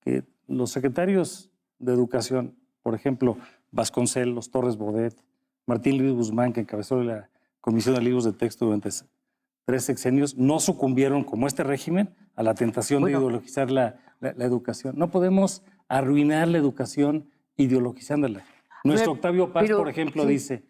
que los secretarios de educación, por ejemplo, Vasconcelos, Torres Bodet, Martín Luis Guzmán, que encabezó la Comisión de Libros de Texto durante 3 sexenios, no sucumbieron, como este régimen, a la tentación de ideologizar la educación. No podemos arruinar la educación ideologizándola. Nuestro Octavio Paz, por ejemplo, dice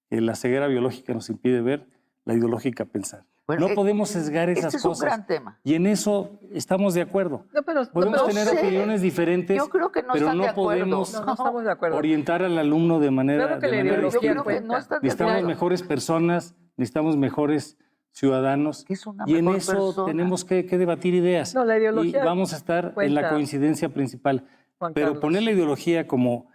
que la ceguera biológica nos impide ver, la ideológica pensar. Bueno, no podemos sesgar esas cosas. Es un gran tema. Y en eso estamos de acuerdo. Podemos tener opiniones diferentes, yo creo que pero no podemos estamos de acuerdo. Orientar al alumno de manera distinta. Yo creo que no están de necesitamos acuerdo. mejores personas, necesitamos mejores ciudadanos. Y en eso tenemos que debatir ideas. No, la ideología y vamos a estar en la coincidencia principal. Pero poner la ideología como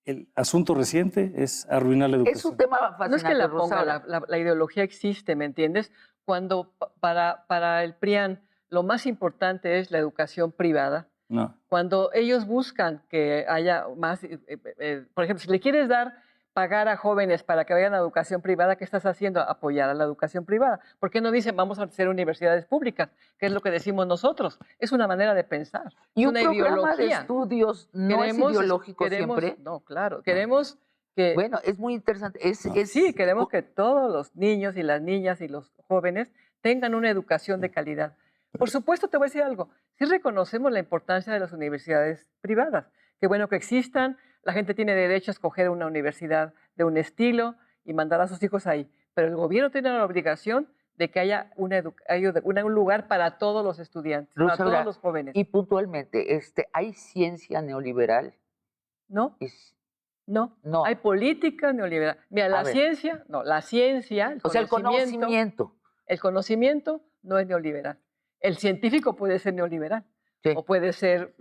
el asunto reciente es arruinar la educación. Es un tema fascinante. No es que la ponga, la ideología existe, ¿me entiendes? Cuando para el PRIAN lo más importante es la educación privada, cuando ellos buscan que haya más, por ejemplo, si le quieres pagar a jóvenes para que vayan a educación privada, ¿qué estás haciendo? Apoyar a la educación privada. ¿Por qué no dicen vamos a hacer universidades públicas? ¿Qué es lo que decimos nosotros? Es una manera de pensar. Y una programa ideología. De estudios no es ideológico siempre. No, claro. Queremos que... Bueno, es muy interesante. Sí, queremos que todos los niños y las niñas y los jóvenes tengan una educación de calidad. Por supuesto, te voy a decir algo. Sí reconocemos la importancia de las universidades privadas. Qué bueno que existan. La gente tiene derecho a escoger una universidad de un estilo y mandar a sus hijos ahí. Pero el gobierno tiene la obligación de que haya un lugar para todos los estudiantes, para todos los jóvenes. Y puntualmente, ¿hay ciencia neoliberal? No. No, hay política neoliberal. Mira, la ciencia, el conocimiento. El conocimiento no es neoliberal. El científico puede ser neoliberal. Sí. O puede ser,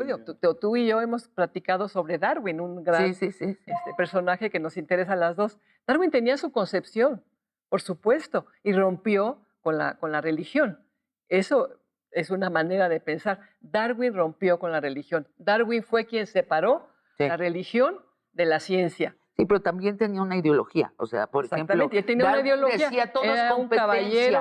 tú y yo hemos platicado sobre Darwin, un gran personaje que nos interesa a las dos. Darwin tenía su concepción, por supuesto, y rompió con la religión. Eso es una manera de pensar. Darwin rompió con la religión. Darwin fue quien separó la religión de la ciencia. Sí, pero también tenía una ideología. O sea, por ejemplo, tenía una ideología. Decía,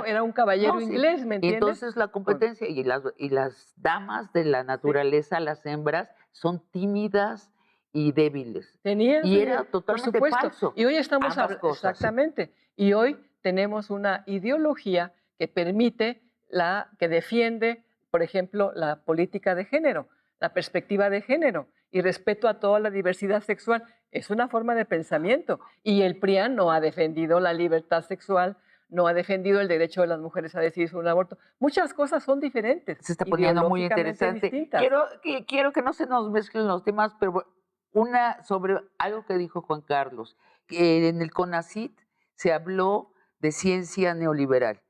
era un caballero inglés, ¿me entiendes? Entonces la competencia y las damas de la naturaleza, las hembras, son tímidas y débiles. Era totalmente falso. Y hoy estamos exactamente. Y hoy tenemos una ideología que permite que defiende, por ejemplo, la política de género, la perspectiva de género y respeto a toda la diversidad sexual. Es una forma de pensamiento. Y el PRIAN no ha defendido la libertad sexual, no ha defendido el derecho de las mujeres a decidir sobre un aborto. Muchas cosas son diferentes. Se está poniendo muy ideológicamente interesante. distintas. Quiero que no se nos mezclen los temas, pero una sobre algo que dijo Juan Carlos, que en el CONACYT se habló de ciencia neoliberal.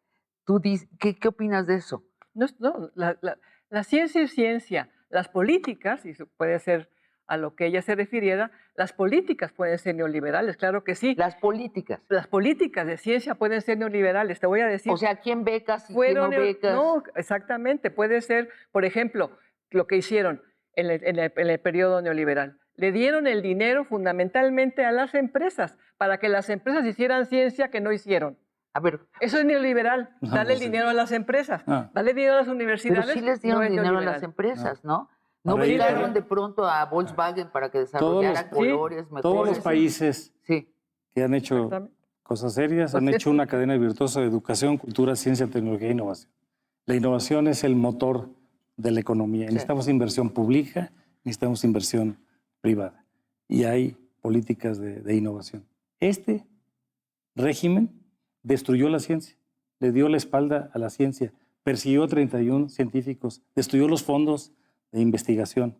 ¿Qué opinas de eso? No, la ciencia es ciencia. Las políticas, y puede ser a lo que ella se refiriera, las políticas pueden ser neoliberales, claro que sí. Las políticas. Las políticas de ciencia pueden ser neoliberales, te voy a decir. O sea, ¿quién becas y quién no becas? No, exactamente. Puede ser, por ejemplo, lo que hicieron en el periodo neoliberal. Le dieron el dinero fundamentalmente a las empresas para que las empresas hicieran ciencia que no hicieron. A ver, eso es neoliberal, darle el dinero a las empresas, darle dinero a las universidades. Pero sí les dieron dinero a las empresas, ¿no? No becaron de pronto a Volkswagen para que desarrollara colores mejores. Todos los países que han hecho cosas serias han hecho una cadena virtuosa de educación, cultura, ciencia, tecnología e innovación. La innovación es el motor de la economía. Necesitamos inversión pública, necesitamos inversión privada. Y hay políticas de innovación. Este régimen destruyó la ciencia, le dio la espalda a la ciencia, persiguió a 31 científicos, destruyó los fondos de investigación,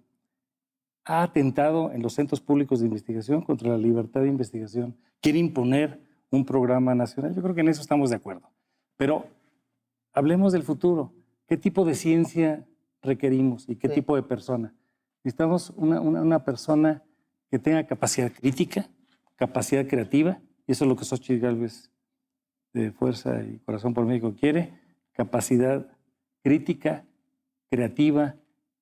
ha atentado en los centros públicos de investigación contra la libertad de investigación, quiere imponer un programa nacional. Yo creo que en eso estamos de acuerdo. Pero hablemos del futuro. ¿Qué tipo de ciencia requerimos y qué tipo de persona? Necesitamos una persona que tenga capacidad crítica, capacidad creativa, y eso es lo que Xóchitl Gálvez de Fuerza y Corazón por México quiere, capacidad crítica, creativa,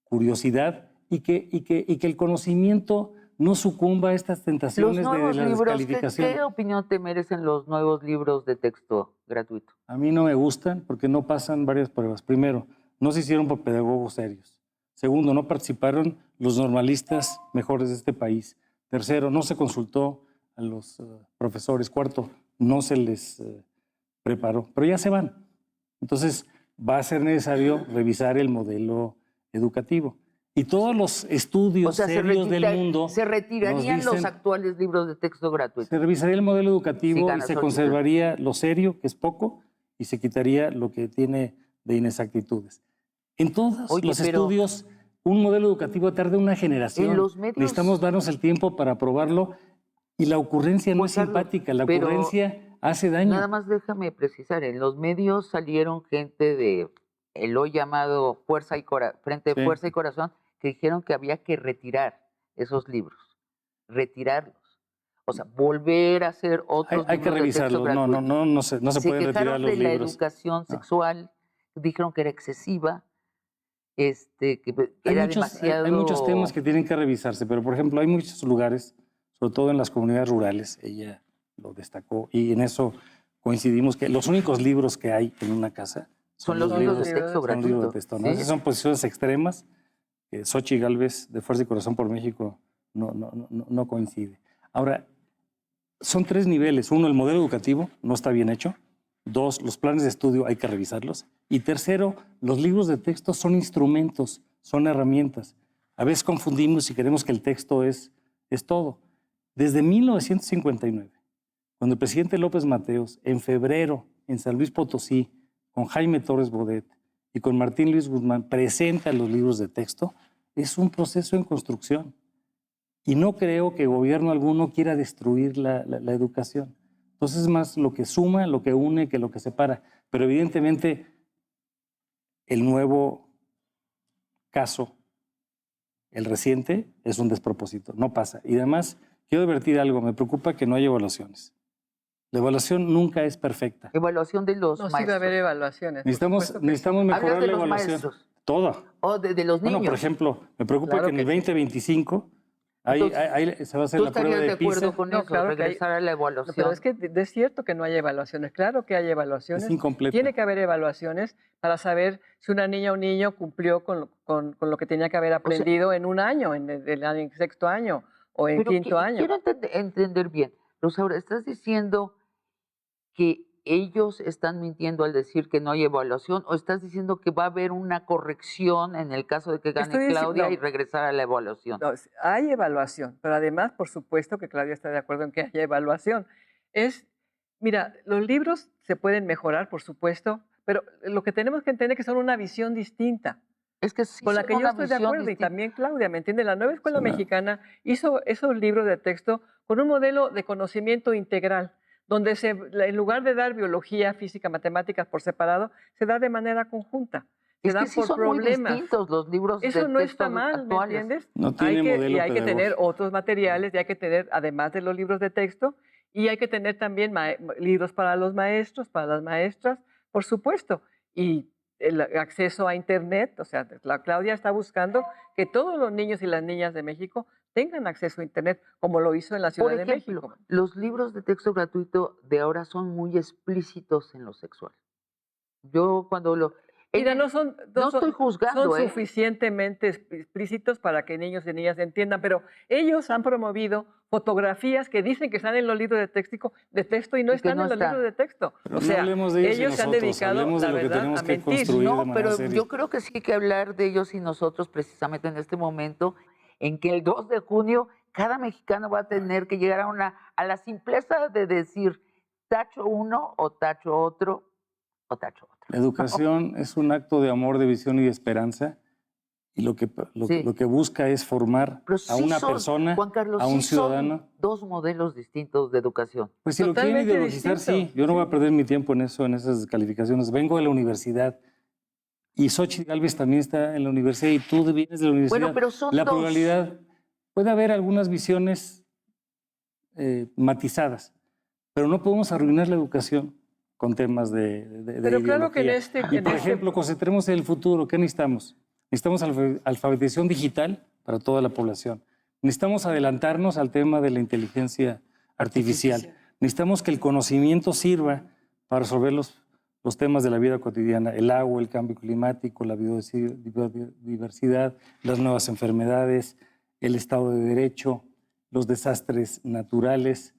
curiosidad, y que el conocimiento no sucumba a estas tentaciones de la descalificación. ¿Qué opinión te merecen los nuevos libros de texto gratuito? A mí no me gustan porque no pasan varias pruebas. Primero, no se hicieron por pedagogos serios. Segundo, no participaron los normalistas mejores de este país. Tercero, no se consultó a los profesores. Cuarto, no se les preparó. Pero ya se van. Entonces, va a ser necesario revisar el modelo educativo. Y todos los estudios serios del mundo... ¿Se retirarían los actuales libros de texto gratuitos? Se revisaría el modelo educativo y se conservaría lo serio, que es poco, y se quitaría lo que tiene de inexactitudes. En todos los estudios, un modelo educativo tarda una generación. Necesitamos darnos el tiempo para aprobarlo, y la ocurrencia no es simpática, la ocurrencia hace daño. Nada más déjame precisar, en los medios salieron gente de el hoy llamado Frente de Fuerza y Corazón, que dijeron que había que retirar esos libros, retirarlos. O sea, volver a hacer otros hay que revisarlos. No se pueden retirar los libros. Se quejaron de la educación sexual, dijeron que era excesiva, que era demasiado... Hay muchos temas que tienen que revisarse, pero por ejemplo hay muchos lugares, sobre todo en las comunidades rurales, ella lo destacó, y en eso coincidimos, que los únicos libros que hay en una casa son los libros de texto gratuito. Esas son posiciones extremas que Xóchitl Gálvez de Fuerza y Corazón por México no coincide. Ahora, son tres niveles. Uno, el modelo educativo no está bien hecho. Dos, los planes de estudio hay que revisarlos. Y tercero, los libros de texto son instrumentos, son herramientas. A veces confundimos y creemos que el texto es todo. Desde 1959, cuando el presidente López Mateos, en febrero, en San Luis Potosí, con Jaime Torres Bodet y con Martín Luis Guzmán, presenta los libros de texto, es un proceso en construcción. Y no creo que gobierno alguno quiera destruir la educación. Entonces es más lo que suma, lo que une, que lo que separa. Pero evidentemente el nuevo caso, el reciente, es un despropósito, no pasa. Y además, quiero advertir algo, me preocupa que no haya evaluaciones. La evaluación nunca es perfecta. Evaluación de los maestros. No, sí va a haber evaluaciones. Necesitamos mejorar la evaluación. Maestros? Toda. ¿O de los niños? Bueno, por ejemplo, me preocupa que en el 2025 ahí se va a hacer la prueba de PISA. ¿Tú estarías de acuerdo con eso, regresar a la evaluación? Pero es que es cierto que no hay evaluaciones. Claro que hay evaluaciones. Es incompleto. Tiene que haber evaluaciones para saber si una niña o un niño cumplió con lo que tenía que haber aprendido en un año, en el sexto año o en quinto año. Quiero entender bien. Rosaura, estás diciendo que ellos están mintiendo al decir que no hay evaluación, o estás diciendo que va a haber una corrección en el caso de que gane Estoy Claudia y no, regresar a la evaluación? no, hay evaluación, pero además, por supuesto que Claudia está de acuerdo en que haya evaluación. Es, mira, los libros se pueden mejorar, por supuesto, pero lo que tenemos que entender es que son una visión distinta, Es que sí con la son que yo una estoy de visión acuerdo, y distinta. también Claudia, ¿me entiende? La nueva Es escuela una- mexicana hizo esos libros de texto con un modelo de conocimiento integral, donde en lugar de dar biología, física, matemáticas por separado, se da de manera conjunta, se Es que dan sí por son muy problemas. distintos los libros de Eso no texto está mal, ¿me actuales. entiendes? No tiene modelo Hay que tener pedagógico. otros materiales, y hay que tener, además de los libros de texto, y hay que tener también libros para los maestros, para las maestras, por supuesto. Y el acceso a Internet, o sea, la Claudia está buscando que todos los niños y las niñas de México tengan acceso a Internet, como lo hizo en la Por Ciudad de ejemplo, México. los libros de texto gratuito de ahora son muy explícitos en lo sexual. Yo cuando lo... Mira, no estoy son juzgando, ¿eh? suficientemente explícitos para que niños y niñas entiendan, pero ellos han promovido fotografías que dicen que están en los libros de texto y no Y que están no en los libros están. de texto. Pero O no sea, hablemos de ellos y ellos se han nosotros, dedicado, hablemos de la lo que verdad, tenemos a que mentir. construir de No, manera pero seria. yo creo que sí hay que hablar de ellos y nosotros precisamente en este momento, en que el 2 de junio cada mexicano va a tener que llegar a la simpleza de decir tacho uno o tacho otro o tacho otro. La educación es un acto de amor, de visión y de esperanza, y Sí. lo que busca es formar Pero a sí una son, persona, Juan Carlos, a un sí son ciudadano. dos modelos distintos de educación. Pues si lo quieren Totalmente ideologizar, sí. distinto, Yo no voy a sí. perder mi tiempo en eso, en esas calificaciones. Vengo de la universidad y Xochitl Gálvez también está en la universidad y tú vienes de la universidad. Bueno, pero son La dos. pluralidad, puede haber algunas visiones matizadas, pero no podemos arruinar la educación con temas de Pero claro que ideología. Y por en ejemplo, concentremos en el futuro. ¿Qué necesitamos? Necesitamos alfabetización digital para toda la población. Necesitamos adelantarnos al tema de la inteligencia artificial. Necesitamos que el conocimiento sirva para resolver los temas de la vida cotidiana, el agua, el cambio climático, la biodiversidad, las nuevas enfermedades, el Estado de Derecho, los desastres naturales,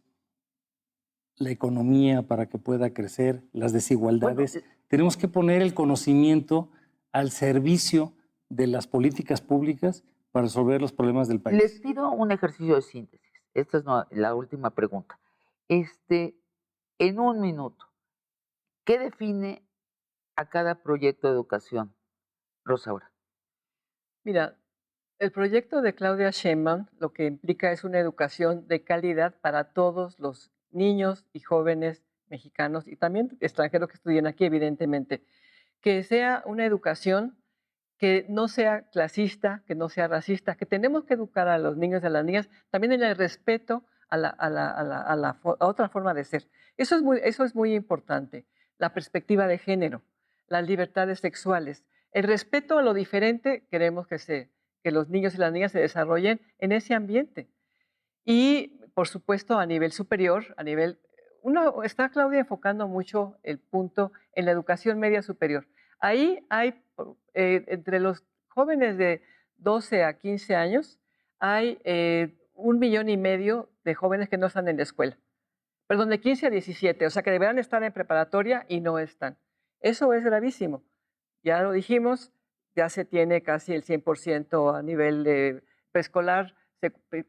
la economía para que pueda crecer, las desigualdades. Bueno, tenemos que poner el conocimiento al servicio de las políticas públicas para resolver los problemas del país. Les pido un ejercicio de síntesis. Esta es la última pregunta. En un minuto, ¿qué define a cada proyecto de educación, Rosaura? Mira, el proyecto de Claudia Sheinbaum lo que implica es una educación de calidad para todos los niños y jóvenes mexicanos y también extranjeros que estudien aquí, evidentemente. Que sea una educación que no sea clasista, que no sea racista, que tenemos que educar a los niños y a las niñas también en el respeto a otra forma de ser. Eso es muy importante. La perspectiva de género, las libertades sexuales, el respeto a lo diferente, queremos que los niños y las niñas se desarrollen en ese ambiente. Y, por supuesto, a nivel superior, está Claudia enfocando mucho el punto en la educación media superior. Ahí hay, entre los jóvenes de 12 a 15 años, hay 1,5 millones de jóvenes que no están en la escuela. Perdón, de 15 a 17, o sea que deberán estar en preparatoria y no están. Eso es gravísimo. Ya lo dijimos, ya se tiene casi el 100% a nivel de preescolar,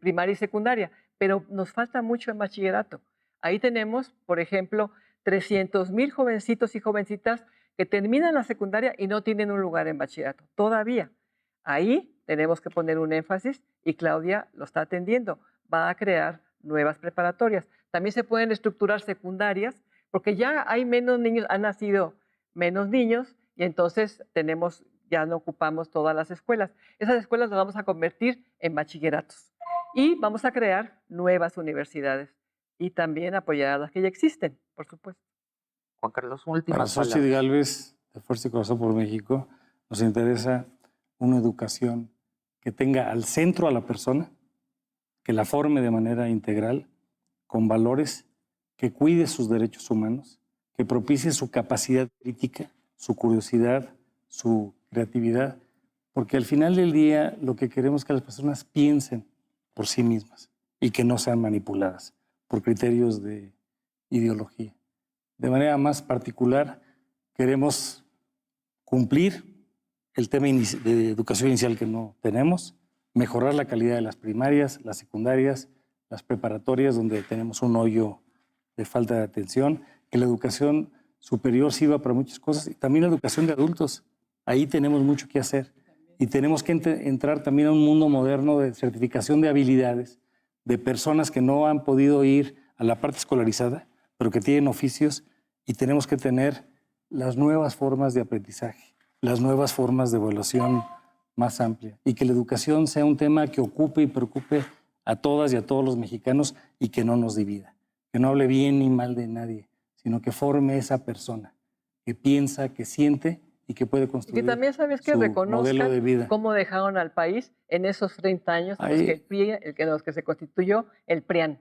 primaria y secundaria, pero nos falta mucho en bachillerato. Ahí tenemos, por ejemplo, 300,000 jovencitos y jovencitas que terminan la secundaria y no tienen un lugar en bachillerato, todavía. Ahí tenemos que poner un énfasis y Claudia lo está atendiendo. Va a crear nuevas preparatorias. También se pueden estructurar secundarias, porque ya hay menos niños, han nacido menos niños y entonces ya no ocupamos todas las escuelas. Esas escuelas las vamos a convertir en bachilleratos y vamos a crear nuevas universidades y también apoyar a las que ya existen, por supuesto. Juan Carlos, Para últimas Xochitl palabras. Gálvez, de Fuerza y Corazón por México, nos interesa una educación que tenga al centro a la persona, que la forme de manera integral, con valores, que cuide sus derechos humanos, que propicie su capacidad crítica, su curiosidad, su creatividad, porque al final del día lo que queremos es que las personas piensen por sí mismas y que no sean manipuladas por criterios de ideología. de manera más particular, queremos cumplir el tema de educación inicial que no tenemos, mejorar la calidad de las primarias, las secundarias, las preparatorias, donde tenemos un hoyo de falta de atención, que la educación superior sirva para muchas cosas, y también la educación de adultos. Ahí tenemos mucho que hacer. Y tenemos que entrar también a un mundo moderno de certificación de habilidades, de personas que no han podido ir a la parte escolarizada, pero que tienen oficios, y tenemos que tener las nuevas formas de aprendizaje, las nuevas formas de evaluación más amplia, y que la educación sea un tema que ocupe y preocupe a todas y a todos los mexicanos y que no nos divida, que no hable bien ni mal de nadie, sino que forme esa persona que piensa, que siente y que puede Y construir que también, ¿sabes qué? su modelo Reconozcan de vida. cómo dejaron al país en esos 30 años en los que el PRI, en los que se constituyó el PRIAN.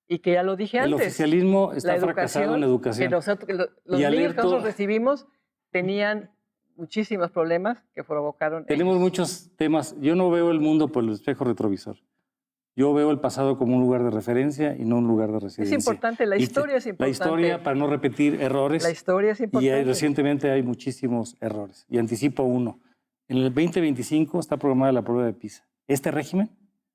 Y que ya lo dije El antes. oficialismo la está fracasado en que educación. nosotros, que los Y niños que alerto, nosotros recibimos tenían muchísimos problemas que provocaron tenemos ellos. muchos temas. Yo no veo el mundo por el espejo retrovisor. Yo veo el pasado como un lugar de referencia y no un lugar de Es residencia. importante, la historia es importante. La historia para no repetir errores. La historia es Y importante. recientemente hay muchísimos errores. Y anticipo uno. En el 2025 está programada la prueba de PISA. Este régimen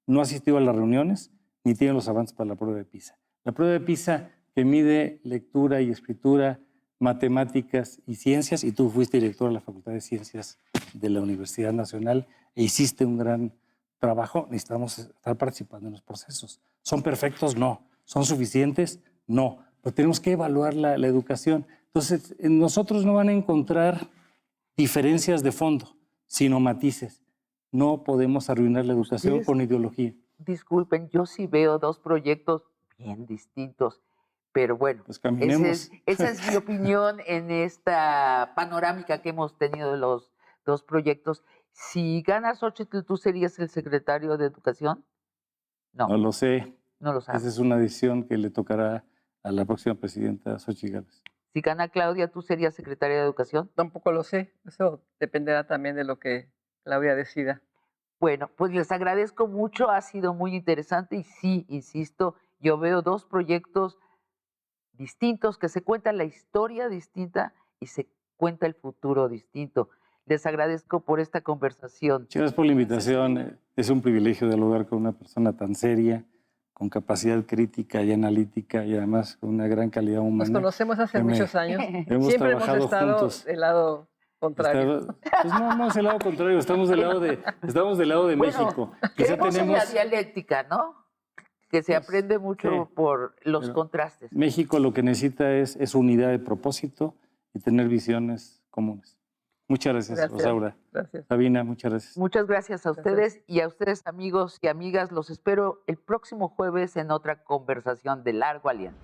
no asistió a las reuniones ni tiene los avances para la prueba de PISA. La prueba de PISA que mide lectura y escritura, matemáticas y ciencias, y tú fuiste director de la Facultad de Ciencias de la Universidad Nacional e hiciste un gran trabajo, necesitamos estar participando en los procesos. ¿Son perfectos? No. ¿Son suficientes? No. Pero tenemos que evaluar la educación. Entonces, en nosotros no van a encontrar diferencias de fondo, sino matices. No podemos arruinar la educación Ustedes, con ideología. disculpen, yo sí veo dos proyectos bien distintos, pero bueno, Pues caminemos. esa es mi opinión en esta panorámica que hemos tenido de los dos proyectos. Si ganas, Xochitl, ¿tú serías el secretario de Educación? No No, lo sé. no lo sabes. Esa es una decisión que le tocará a la próxima presidenta Xochitl Gálvez. Si gana Claudia, ¿tú serías secretaria de Educación? Tampoco lo sé. Eso dependerá también de lo que Claudia decida. Bueno, pues les agradezco mucho, ha sido muy interesante y sí, insisto, yo veo dos proyectos distintos, que se cuenta la historia distinta y se cuenta el futuro distinto. Les agradezco por esta conversación. Muchas gracias por la invitación. Es un privilegio dialogar con una persona tan seria, con capacidad crítica y analítica y además con una gran calidad humana. Nos conocemos hace muchos años. Hemos Siempre hemos trabajado estado juntos. del lado contrario. Pues no es el lado contrario, estamos del lado de Bueno, México. Quizá creemos en la tenemos dialéctica, ¿no? Que se Pues, aprende mucho sí, por los pero contrastes. México lo que necesita es unidad de propósito y tener visiones comunes. Muchas gracias, Gracias. Rosaura. Gracias. Sabina, muchas gracias. Muchas gracias a Gracias. ustedes y a ustedes, amigos y amigas. Los espero el próximo jueves en otra conversación de largo aliento.